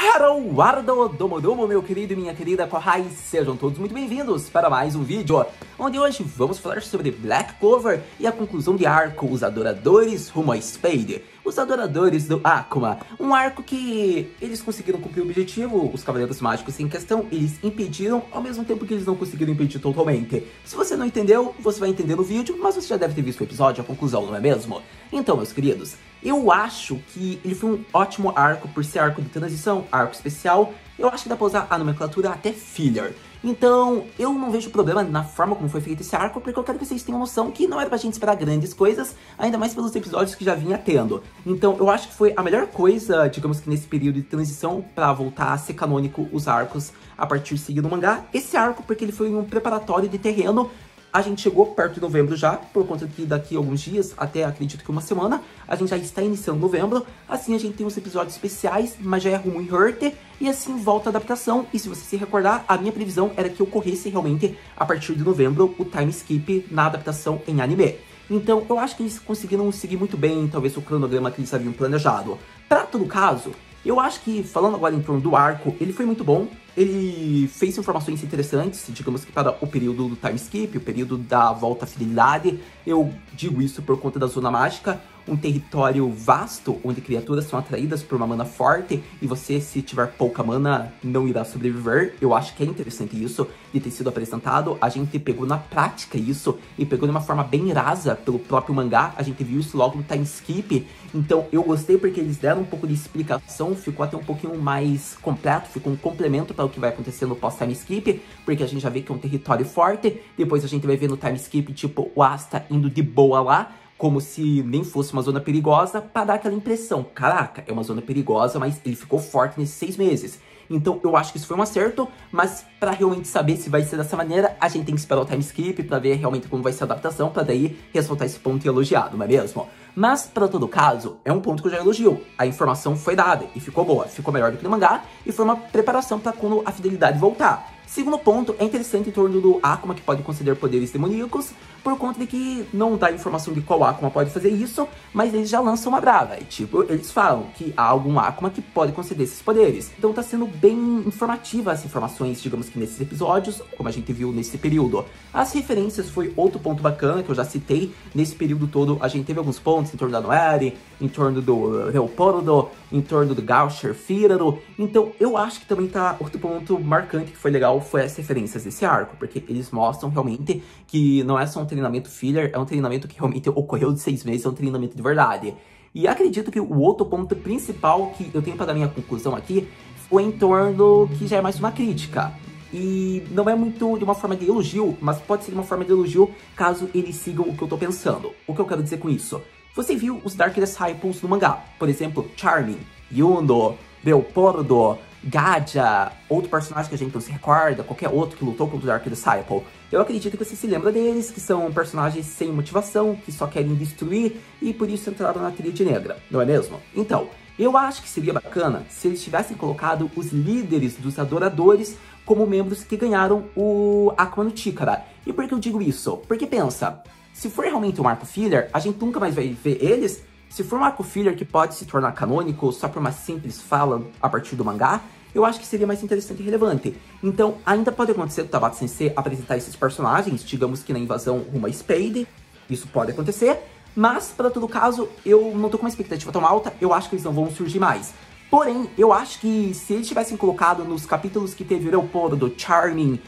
Hello, Ardo Domodomo, meu querido e minha querida Kohai, sejam todos muito bem-vindos para mais um vídeo, onde hoje vamos falar sobre Black Clover e a conclusão de arco, os adoradores rumo a Spade, os adoradores do Akuma, um arco que eles conseguiram cumprir o objetivo, os Cavaleiros Mágicos em questão, eles impediram, ao mesmo tempo que eles não conseguiram impedir totalmente. Se você não entendeu, você vai entender no vídeo, mas você já deve ter visto o episódio, a conclusão, não é mesmo? Então, meus queridos, eu acho que ele foi um ótimo arco por ser arco de transição, arco especial. Eu acho que dá pra usar a nomenclatura até filler. Então, eu não vejo problema na forma como foi feito esse arco, porque eu quero que vocês tenham noção que não era pra gente esperar grandes coisas, ainda mais pelos episódios que já vinha tendo. Então, eu acho que foi a melhor coisa, digamos que nesse período de transição, pra voltar a ser canônico os arcos a partir de seguir no mangá. Esse arco, porque ele foi um preparatório de terreno. A gente chegou perto de novembro já, por conta que daqui a alguns dias, até acredito que uma semana, a gente já está iniciando novembro. Assim a gente tem uns episódios especiais, mas já é rumo em Hurt, e assim volta a adaptação. E se você se recordar, a minha previsão era que ocorresse realmente, a partir de novembro, o time skip na adaptação em anime. Então eu acho que eles conseguiram seguir muito bem, talvez, o cronograma que eles haviam planejado. Para todo caso, eu acho que, falando agora em torno do arco, ele foi muito bom. Ele fez informações interessantes, digamos que para o período do time skip, o período da volta à fidelidade. Eu digo isso por conta da Zona Mágica, um território vasto, onde criaturas são atraídas por uma mana forte, e você, se tiver pouca mana, não irá sobreviver. Eu acho que é interessante isso, de ter sido apresentado. A gente pegou na prática isso, e pegou de uma forma bem rasa pelo próprio mangá. A gente viu isso logo no time skip, então eu gostei porque eles deram um pouco de explicação, ficou até um pouquinho mais completo, ficou um complemento para o que vai acontecer no pós-time skip, porque a gente já vê que é um território forte. Depois a gente vai ver no time skip, tipo, o Asta indo de boa lá, como se nem fosse uma zona perigosa, para dar aquela impressão, caraca, é uma zona perigosa, mas ele ficou forte nesses 6 meses. Então eu acho que isso foi um acerto, mas para realmente saber se vai ser dessa maneira, a gente tem que esperar o time skip para ver realmente como vai ser a adaptação, para daí ressaltar esse ponto e elogiado, não é mesmo? Mas, para todo caso, é um ponto que eu já elogio. A informação foi dada e ficou boa, ficou melhor do que no mangá, e foi uma preparação para quando a fidelidade voltar. Segundo ponto, é interessante em torno do Akuma, que pode conceder poderes demoníacos, por conta de que não dá informação de qual Akuma pode fazer isso, mas eles já lançam uma brava. E, tipo, eles falam que há algum Akuma que pode conceder esses poderes. Então tá sendo bem informativa as informações, digamos que nesses episódios, como a gente viu nesse período. As referências foi outro ponto bacana que eu já citei. Nesse período todo a gente teve alguns pontos em torno da Noeri, em torno do Leopoldo, em torno do Gaucher Fíraro. Então eu acho que também tá outro ponto marcante que foi legal, foi as referências desse arco, porque eles mostram realmente que não é só um treinamento filler, é um treinamento que realmente ocorreu de 6 meses, é um treinamento de verdade. E acredito que o outro ponto principal que eu tenho para dar minha conclusão aqui foi em torno que já é mais uma crítica. E não é muito de uma forma de elogio, mas pode ser de uma forma de elogio caso eles sigam o que eu tô pensando. O que eu quero dizer com isso? Você viu os Dark Disciples no mangá, por exemplo, Charming, Yuno, Leopoldo, Gaja, outro personagem que a gente não se recorda, qualquer outro que lutou contra o Dark Disciple. Eu acredito que você se lembra deles, que são personagens sem motivação, que só querem destruir e por isso entraram na Tríade Negra, não é mesmo? Então, eu acho que seria bacana se eles tivessem colocado os líderes dos adoradores como membros que ganharam o Akuma no Chikara. E por que eu digo isso? Porque pensa, se for realmente um arco filler, a gente nunca mais vai ver eles. Se for um arco filler que pode se tornar canônico só por uma simples fala a partir do mangá, eu acho que seria mais interessante e relevante. Então, ainda pode acontecer do Tabata Sensei apresentar esses personagens, digamos que na invasão rumo a Spade, isso pode acontecer, mas, para todo caso, eu não tô com uma expectativa tão alta, eu acho que eles não vão surgir mais. Porém, eu acho que se eles tivessem colocado nos capítulos que teve o Leopoldo, do Charming,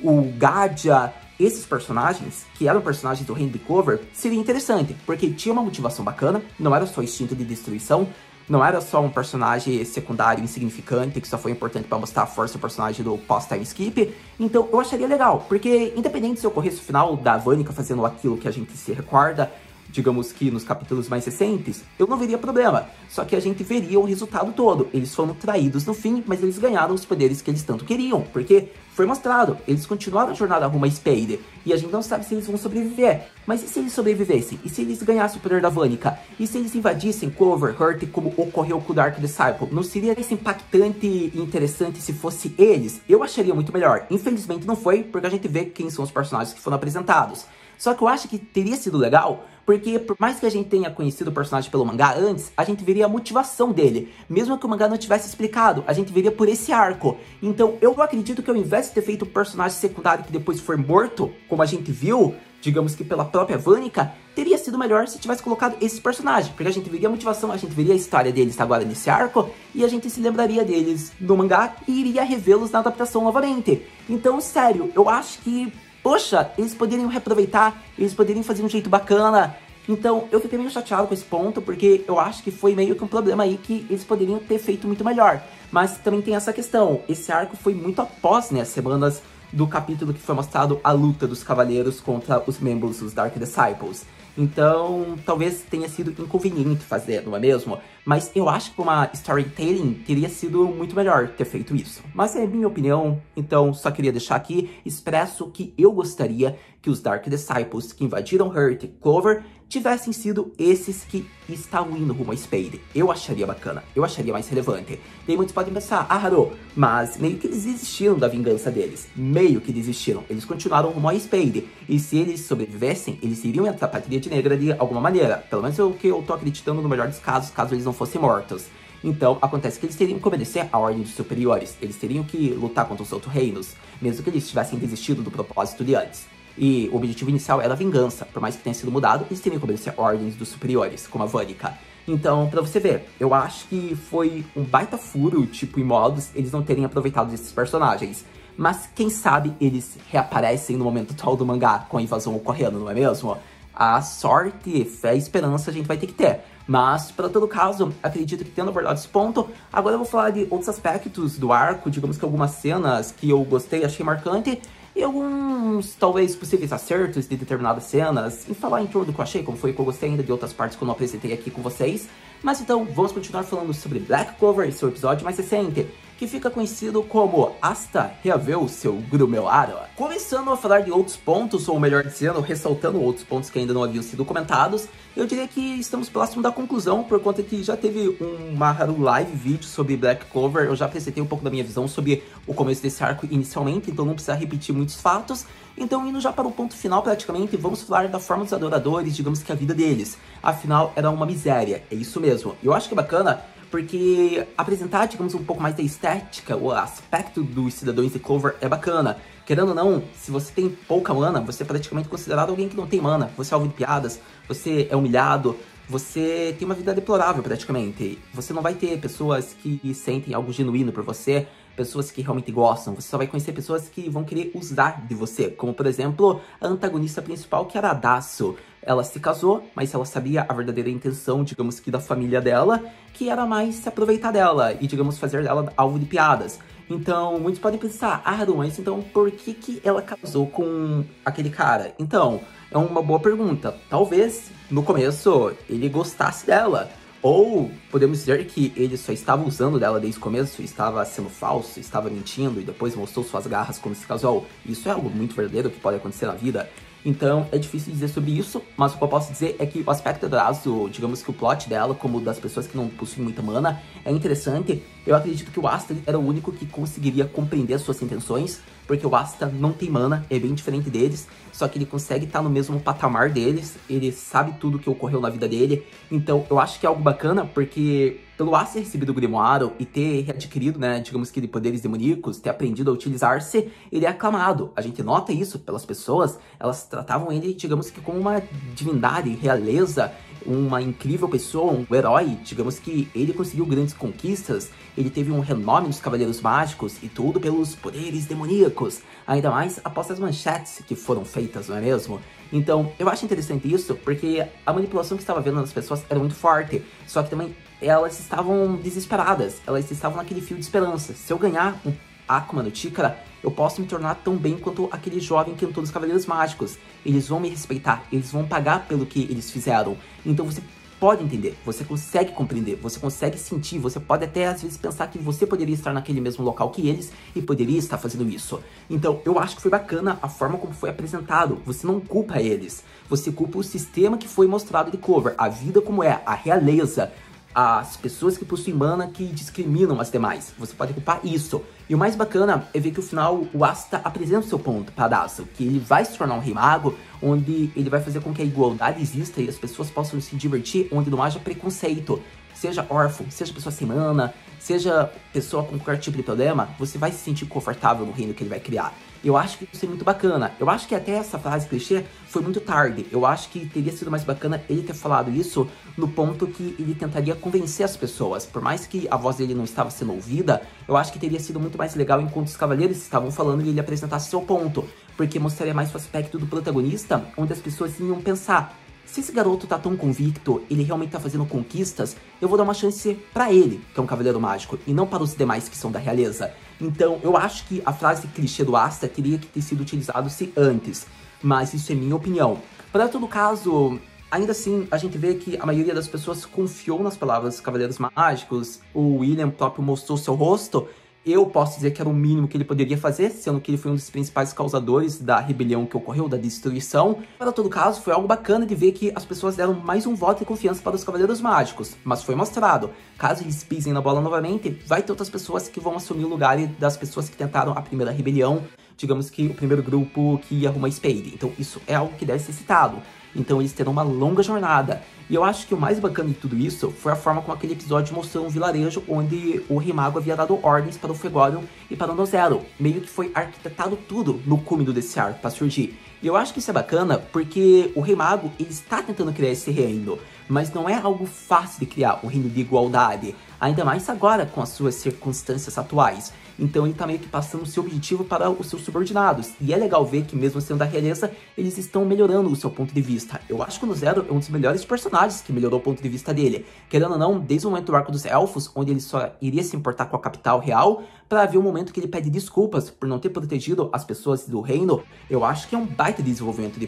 o Gaja, esses personagens, que eram personagens do Reino de Clover, seria interessante, porque tinha uma motivação bacana, não era só instinto de destruição, não era só um personagem secundário insignificante, que só foi importante para mostrar a força do personagem do pós-time skip. Então eu acharia legal, porque independente se ocorresse o final da Vanica fazendo aquilo que a gente se recorda, digamos que nos capítulos mais recentes, eu não veria problema. Só que a gente veria o resultado todo. Eles foram traídos no fim, mas eles ganharam os poderes que eles tanto queriam. Porque foi mostrado, eles continuaram a jornada rumo a Spade. E a gente não sabe se eles vão sobreviver. Mas e se eles sobrevivessem? E se eles ganhassem o poder da Vanica? E se eles invadissem Clover, Hurt, como ocorreu com o Dark Disciple? Não seria esse impactante e interessante se fosse eles? Eu acharia muito melhor. Infelizmente não foi, porque a gente vê quem são os personagens que foram apresentados. Só que eu acho que teria sido legal, porque por mais que a gente tenha conhecido o personagem pelo mangá antes, a gente veria a motivação dele. Mesmo que o mangá não tivesse explicado, a gente veria por esse arco. Então eu acredito que ao invés de ter feito o personagem secundário que depois foi morto, como a gente viu, digamos que pela própria Vanica, teria sido melhor se tivesse colocado esse personagem, porque a gente veria a motivação, a gente veria a história deles agora nesse arco, e a gente se lembraria deles no mangá e iria revê-los na adaptação novamente. Então, sério, eu acho que, poxa, eles poderiam reaproveitar, eles poderiam fazer de um jeito bacana. Então, eu fiquei meio chateado com esse ponto, porque eu acho que foi meio que um problema aí que eles poderiam ter feito muito melhor. Mas também tem essa questão, esse arco foi muito após, né, as semanas do capítulo que foi mostrado a luta dos cavaleiros contra os membros dos Dark Disciples. Então, talvez tenha sido inconveniente fazer, não é mesmo? Mas eu acho que uma storytelling teria sido muito melhor ter feito isso. Mas é minha opinião, então só queria deixar aqui expresso que eu gostaria que os Dark Disciples que invadiram Hearth e Clover tivessem sido esses que estavam indo rumo a Spade. Eu acharia bacana, eu acharia mais relevante. Daí muitos podem pensar, Haru, mas meio que eles desistiram da vingança deles. Meio que desistiram, eles continuaram rumo a Spade. E se eles sobrevivessem, eles iriam entrar pra Tríade Negra de alguma maneira. Pelo menos é o que eu tô acreditando no melhor dos casos, caso eles não fossem mortos. Então, acontece que eles teriam que obedecer à ordem dos superiores. Eles teriam que lutar contra os outros reinos, mesmo que eles tivessem desistido do propósito de antes. E o objetivo inicial era a vingança, por mais que tenha sido mudado, eles teriam que obedecer ordens dos superiores, como a Vanica. Então, pra você ver, eu acho que foi um baita furo, tipo, em modos, eles não terem aproveitado desses personagens. Mas quem sabe eles reaparecem no momento atual do mangá, com a invasão ocorrendo, não é mesmo? A sorte, fé e esperança a gente vai ter que ter. Mas, para todo caso, acredito que tendo abordado esse ponto, agora eu vou falar de outros aspectos do arco, digamos que algumas cenas que eu gostei, achei marcante, e alguns, talvez, possíveis acertos de determinadas cenas, e falar em torno do que eu achei, como foi que eu gostei ainda de outras partes que eu não apresentei aqui com vocês. Mas então, vamos continuar falando sobre Black Clover, seu episódio mais recente, que fica conhecido como Asta reaveu seu Grumelara. Começando a falar de outros pontos, ou melhor dizendo, ressaltando outros pontos que ainda não haviam sido comentados, eu diria que estamos próximo da conclusão, por conta que já teve um Haru Live vídeo sobre Black Clover, eu já apresentei um pouco da minha visão sobre o começo desse arco inicialmente, então não precisa repetir muitos fatos. Então, indo já para o ponto final praticamente, vamos falar da forma dos adoradores, digamos que a vida deles. Afinal, era uma miséria, é isso mesmo. E eu acho que é bacana, porque apresentar, digamos, um pouco mais da estética, o aspecto dos cidadãos de Clover é bacana. Querendo ou não, se você tem pouca mana, você é praticamente considerado alguém que não tem mana. Você é alvo de piadas, você é humilhado, você tem uma vida deplorável praticamente. Você não vai ter pessoas que sentem algo genuíno por você, pessoas que realmente gostam. Você só vai conhecer pessoas que vão querer usar de você. Como, por exemplo, a antagonista principal, que era a Dasu. Ela se casou, mas ela sabia a verdadeira intenção, digamos que da família dela, que era mais se aproveitar dela e, digamos, fazer dela alvo de piadas. Então, muitos podem pensar, Haru, mas então por que ela casou com aquele cara? Então, é uma boa pergunta. Talvez, no começo, ele gostasse dela. Ou podemos dizer que ele só estava usando dela desde o começo, estava sendo falso, estava mentindo e depois mostrou suas garras quando se casou. Isso é algo muito verdadeiro que pode acontecer na vida. Então é difícil dizer sobre isso, mas o que eu posso dizer é que o aspecto da Asu, digamos que o plot dela, como das pessoas que não possuem muita mana, é interessante. Eu acredito que o Asta era o único que conseguiria compreender as suas intenções, porque o Asta não tem mana, é bem diferente deles, só que ele consegue estar no mesmo patamar deles, ele sabe tudo o que ocorreu na vida dele. Então eu acho que é algo bacana, porque pelo Asta ter recebido o Grimoire e ter adquirido, né, digamos que de poderes demoníacos, ter aprendido a utilizar-se, ele é aclamado. A gente nota isso pelas pessoas, elas tratavam ele, digamos que como uma divindade, realeza, uma incrível pessoa, um herói. Digamos que ele conseguiu grandes conquistas, ele teve um renome nos Cavaleiros Mágicos e tudo pelos poderes demoníacos, ainda mais após as manchetes que foram feitas, não é mesmo? Então, eu acho interessante isso, porque a manipulação que estava vendo nas pessoas era muito forte, só que também elas estavam desesperadas, elas estavam naquele fio de esperança. Se eu ganhar um Akuma no Chikara, eu posso me tornar tão bem quanto aquele jovem que entrou nos Cavaleiros Mágicos. Eles vão me respeitar, eles vão pagar pelo que eles fizeram. Então você pode entender, você consegue compreender, você consegue sentir, você pode até às vezes pensar que você poderia estar naquele mesmo local que eles e poderia estar fazendo isso. Então eu acho que foi bacana a forma como foi apresentado. Você não culpa eles, você culpa o sistema que foi mostrado de Clover, a vida como é, a realeza. as pessoas que possuem mana que discriminam as demais. Você pode culpar isso. E o mais bacana é ver que no final o Asta apresenta o seu ponto para Dazzle, que ele vai se tornar um rei mago, onde ele vai fazer com que a igualdade exista e as pessoas possam se divertir, onde não haja preconceito. Seja órfão, seja pessoa sem mana, seja pessoa com qualquer tipo de problema, você vai se sentir confortável no reino que ele vai criar. Eu acho que isso é muito bacana. Eu acho que até essa frase clichê foi muito tarde. Eu acho que teria sido mais bacana ele ter falado isso no ponto que ele tentaria convencer as pessoas. Por mais que a voz dele não estava sendo ouvida, eu acho que teria sido muito mais legal enquanto os cavaleiros estavam falando e ele apresentasse seu ponto. Porque mostraria mais o aspecto do protagonista, onde as pessoas iam pensar: se esse garoto tá tão convicto, ele realmente tá fazendo conquistas, eu vou dar uma chance pra ele, que é um cavaleiro mágico, e não para os demais que são da realeza. Então, eu acho que a frase clichê do Asta teria que ter sido utilizado-se antes, mas isso é minha opinião. Para todo caso, ainda assim, a gente vê que a maioria das pessoas confiou nas palavras dos cavaleiros mágicos, o William próprio mostrou seu rosto. Eu posso dizer que era o mínimo que ele poderia fazer, sendo que ele foi um dos principais causadores da rebelião que ocorreu, da destruição. Para todo caso, foi algo bacana de ver que as pessoas deram mais um voto de confiança para os Cavaleiros Mágicos. Mas foi mostrado, caso eles pisem na bola novamente, vai ter outras pessoas que vão assumir o lugar das pessoas que tentaram a primeira rebelião, digamos que o primeiro grupo que ia rumo a Spade. Então isso é algo que deve ser citado. Então eles terão uma longa jornada. E eu acho que o mais bacana de tudo isso foi a forma como aquele episódio mostrou um vilarejo onde o Rei Mago havia dado ordens para o Fegorion e para o Nozero. Meio que foi arquitetado tudo no cúmino desse arco para surgir. E eu acho que isso é bacana porque o Rei Mago ele está tentando criar esse reino, mas não é algo fácil de criar, um reino de igualdade. Ainda mais agora com as suas circunstâncias atuais. Então ele tá meio que passando o seu objetivo para os seus subordinados. E é legal ver que mesmo sendo da realeza, eles estão melhorando o seu ponto de vista. Eu acho que o Nozero é um dos melhores personagens que melhorou o ponto de vista dele. Querendo ou não, desde o momento do arco dos elfos, onde ele só iria se importar com a capital real, para ver o momento que ele pede desculpas por não ter protegido as pessoas do reino, eu acho que é um baita desenvolvimento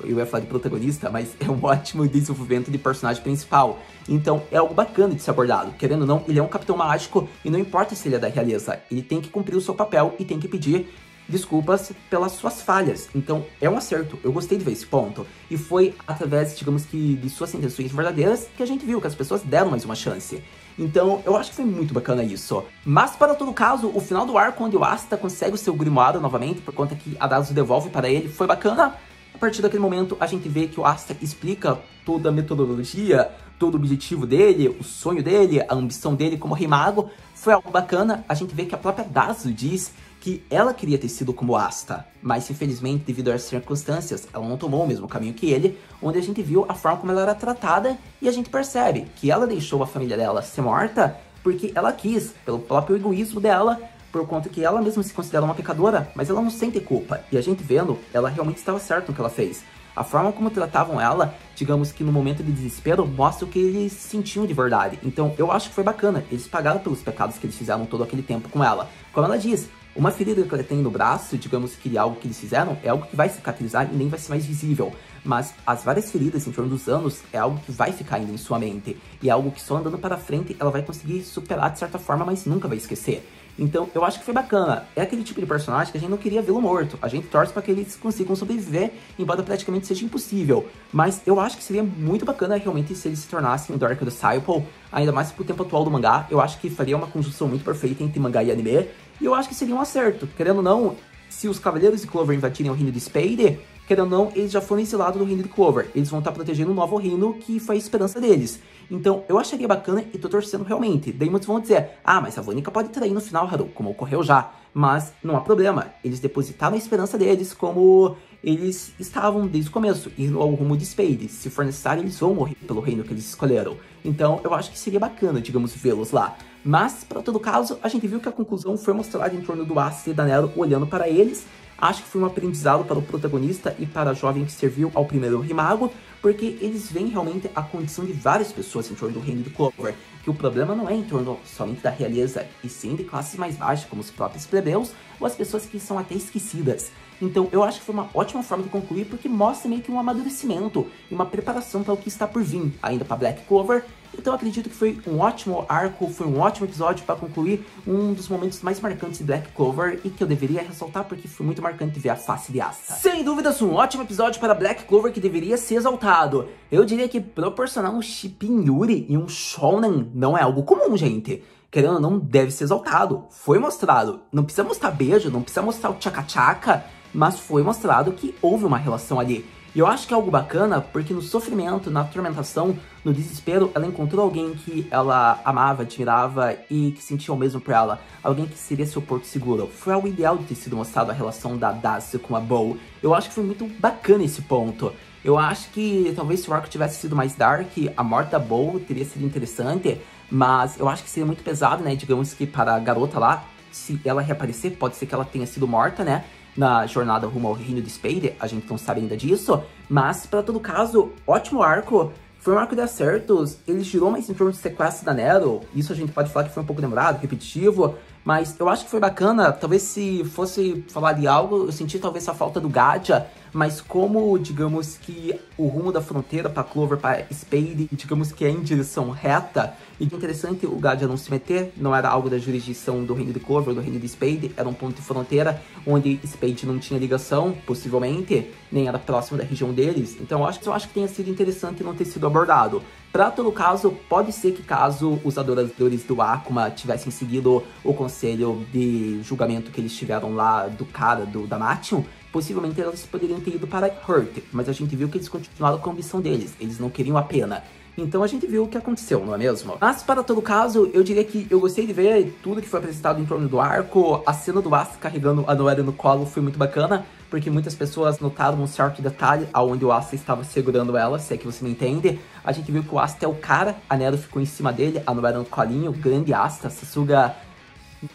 eu ia falar de protagonista, mas é um ótimo desenvolvimento de personagem principal. Então é algo bacana de ser abordado. Querendo ou não, ele é um capitão mágico e não importa se ele é da realeza, ele tem que cumprir o seu papel e tem que pedir desculpas pelas suas falhas. Então é um acerto, eu gostei de ver esse ponto. E foi através, digamos que, de suas intenções verdadeiras que a gente viu que as pessoas deram mais uma chance. Então eu acho que foi muito bacana isso. Mas para todo caso, o final do arco onde o Asta consegue o seu grimoário novamente, por conta que a Dazzle devolve para ele, foi bacana. A partir daquele momento, a gente vê que o Asta explica toda a metodologia, todo o objetivo dele, o sonho dele, a ambição dele como Rei Mago. Foi algo bacana. A gente vê que a própria Dazzle diz que ela queria ter sido como Asta, mas infelizmente, devido às circunstâncias, ela não tomou o mesmo caminho que ele, onde a gente viu a forma como ela era tratada e a gente percebe que ela deixou a família dela ser morta porque ela quis, pelo próprio egoísmo dela, por conta que ela mesma se considera uma pecadora, mas ela não sente culpa. E a gente vendo, ela realmente estava certa no que ela fez. A forma como tratavam ela, digamos que no momento de desespero, mostra o que eles sentiam de verdade. Então eu acho que foi bacana, eles pagaram pelos pecados que eles fizeram todo aquele tempo com ela. Como ela diz, uma ferida que ela tem no braço, digamos que algo que eles fizeram, é algo que vai cicatrizar e nem vai ser mais visível. Mas as várias feridas em torno dos anos é algo que vai ficar ainda em sua mente. E é algo que só andando para frente ela vai conseguir superar de certa forma, mas nunca vai esquecer. Então eu acho que foi bacana. É aquele tipo de personagem que a gente não queria vê-lo morto. A gente torce para que eles consigam sobreviver, embora praticamente seja impossível. Mas eu acho que seria muito bacana realmente se eles se tornassem o Dark Disciple, ainda mais pro tempo atual do mangá. Eu acho que faria uma conjunção muito perfeita entre mangá e anime. E eu acho que seria um acerto. Querendo ou não, se os Cavaleiros de Clover invadirem o reino de Spade, querendo ou não, eles já foram exilados do reino de Clover. Eles vão estar protegendo o novo reino que foi a esperança deles. Então, eu acharia bacana e tô torcendo realmente. Daí muitos vão dizer, ah, mas a Vanica pode trair no final, Haru, como ocorreu já. Mas não há problema. Eles depositaram a esperança deles como eles estavam desde o começo, indo ao rumo de Spade. Se for necessário, eles vão morrer pelo reino que eles escolheram. Então, eu acho que seria bacana, digamos, vê-los lá. Mas, para todo caso, a gente viu que a conclusão foi mostrada em torno do Asta e da Nero olhando para eles. Acho que foi um aprendizado para o protagonista e para a jovem que serviu ao primeiro Rei Mago, porque eles veem realmente a condição de várias pessoas em torno do reino de Clover, que o problema não é em torno somente da realeza, e sim de classes mais baixas, como os próprios plebeus, ou as pessoas que são até esquecidas. Então eu acho que foi uma ótima forma de concluir, porque mostra meio que um amadurecimento e uma preparação para o que está por vir ainda para Black Clover. Então eu acredito que foi um ótimo arco, foi um ótimo episódio para concluir um dos momentos mais marcantes de Black Clover e que eu deveria ressaltar porque foi muito marcante ver a face de Asta. Sem dúvidas, um ótimo episódio para Black Clover que deveria ser exaltado. Eu diria que proporcionar um Shipping Yuri e um Shonen não é algo comum, gente. Querendo ou não, deve ser exaltado. Foi mostrado. Não precisa mostrar beijo, não precisa mostrar o tchaca-tchaca, mas foi mostrado que houve uma relação ali. E eu acho que é algo bacana, porque no sofrimento, na atormentação, no desespero, ela encontrou alguém que ela amava, admirava e que sentia o mesmo por ela. Alguém que seria seu porto seguro. Foi algo ideal de ter sido mostrado a relação da Dacia com a Bow. Eu acho que foi muito bacana esse ponto. Eu acho que talvez se o arco tivesse sido mais dark, a morte da Bow teria sido interessante, mas eu acho que seria muito pesado, né? Digamos que para a garota lá, se ela reaparecer, pode ser que ela tenha sido morta, né? Na jornada rumo ao reino de Spade, a gente não sabe ainda disso, mas para todo caso, ótimo arco, foi um arco de acertos, ele girou mais em torno de sequestro da Nero, isso a gente pode falar que foi um pouco demorado, repetitivo, mas eu acho que foi bacana. Talvez se fosse falar de algo, eu senti talvez a falta do Gacha, mas como, digamos que o rumo da fronteira para Clover, para Spade, digamos que é em direção reta, e que interessante o Gacha não se meter, não era algo da jurisdição do reino de Clover, do reino de Spade, era um ponto de fronteira onde Spade não tinha ligação, possivelmente, nem era próximo da região deles, então eu acho que tenha sido interessante não ter sido abordado. Para todo caso, pode ser que caso os adoradores do Akuma tivessem seguido o conselho de julgamento que eles tiveram lá do cara do Damation, possivelmente eles poderiam ter ido para Hurt, mas a gente viu que eles continuaram com a ambição deles, eles não queriam a pena. Então a gente viu o que aconteceu, não é mesmo? Mas para todo caso, eu diria que eu gostei de ver tudo que foi apresentado em torno do arco. A cena do Asta carregando a Noelle no colo foi muito bacana, porque muitas pessoas notaram um certo detalhe aonde o Asta estava segurando ela, se é que você me entende. A gente viu que o Asta é o cara, a Nero ficou em cima dele, a Noelle no colinho, grande Asta, Sasuga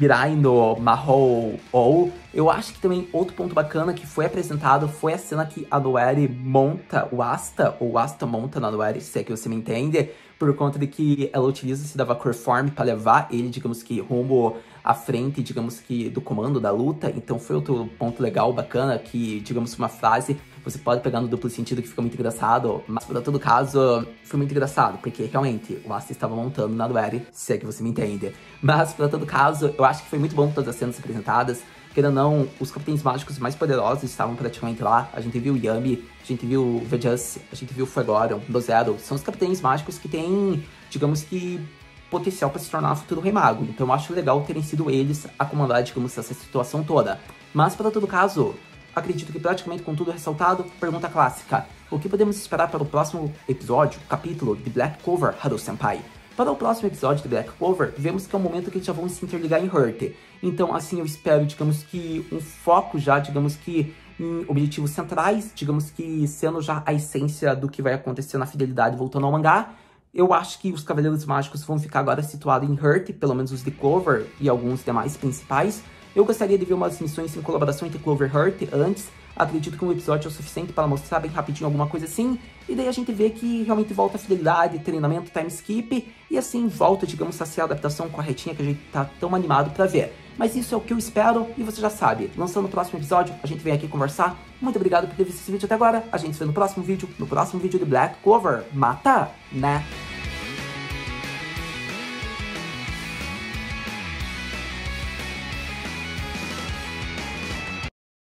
Mirai no Mahou ou. Eu acho que também outro ponto bacana que foi apresentado foi a cena que a Noelle monta o Asta, ou o Asta monta na Noelle, se é que você me entende, por conta de que ela utiliza-se da Vapor Form para levar ele, digamos que, rumo à frente, digamos que, do comando da luta. Então foi outro ponto legal, bacana, que, digamos, uma frase você pode pegar no duplo sentido que fica muito engraçado, mas por todo caso, foi muito engraçado, porque realmente o Asta estava montando na Noelle, se é que você me entende. Mas por todo caso, eu acho que foi muito bom todas as cenas apresentadas. Querendo ou não, os capitães mágicos mais poderosos estavam praticamente lá. A gente viu o Yami, a gente viu o Vejus, a gente viu o Fuegoleon, o Zero. São os capitães mágicos que têm, digamos que, potencial para se tornar futuro Rei Mago. Então eu acho legal terem sido eles a comandar, digamos, essa situação toda. Mas para todo caso, acredito que praticamente com tudo ressaltado, pergunta clássica: o que podemos esperar para o próximo episódio, capítulo de Black Clover Haru-senpai? Para o próximo episódio de Black Clover, vemos que é o momento que eles já vão se interligar em Hurt. Então, assim, eu espero, digamos que, um foco já, digamos que, em objetivos centrais, digamos que sendo já a essência do que vai acontecer na fidelidade voltando ao mangá. Eu acho que os Cavaleiros Mágicos vão ficar agora situados em Hurt, pelo menos os de Clover e alguns demais principais. Eu gostaria de ver umas missões em colaboração entre Clover e Hurt antes. Acredito que um episódio é o suficiente para mostrar bem rapidinho alguma coisa assim. E daí a gente vê que realmente volta a fidelidade, treinamento, time skip. E assim volta, digamos, a ser a adaptação corretinha que a gente tá tão animado para ver. Mas isso é o que eu espero e você já sabe. Lançando o próximo episódio, a gente vem aqui conversar. Muito obrigado por ter visto esse vídeo até agora. A gente se vê no próximo vídeo de Black Clover. Mata, né?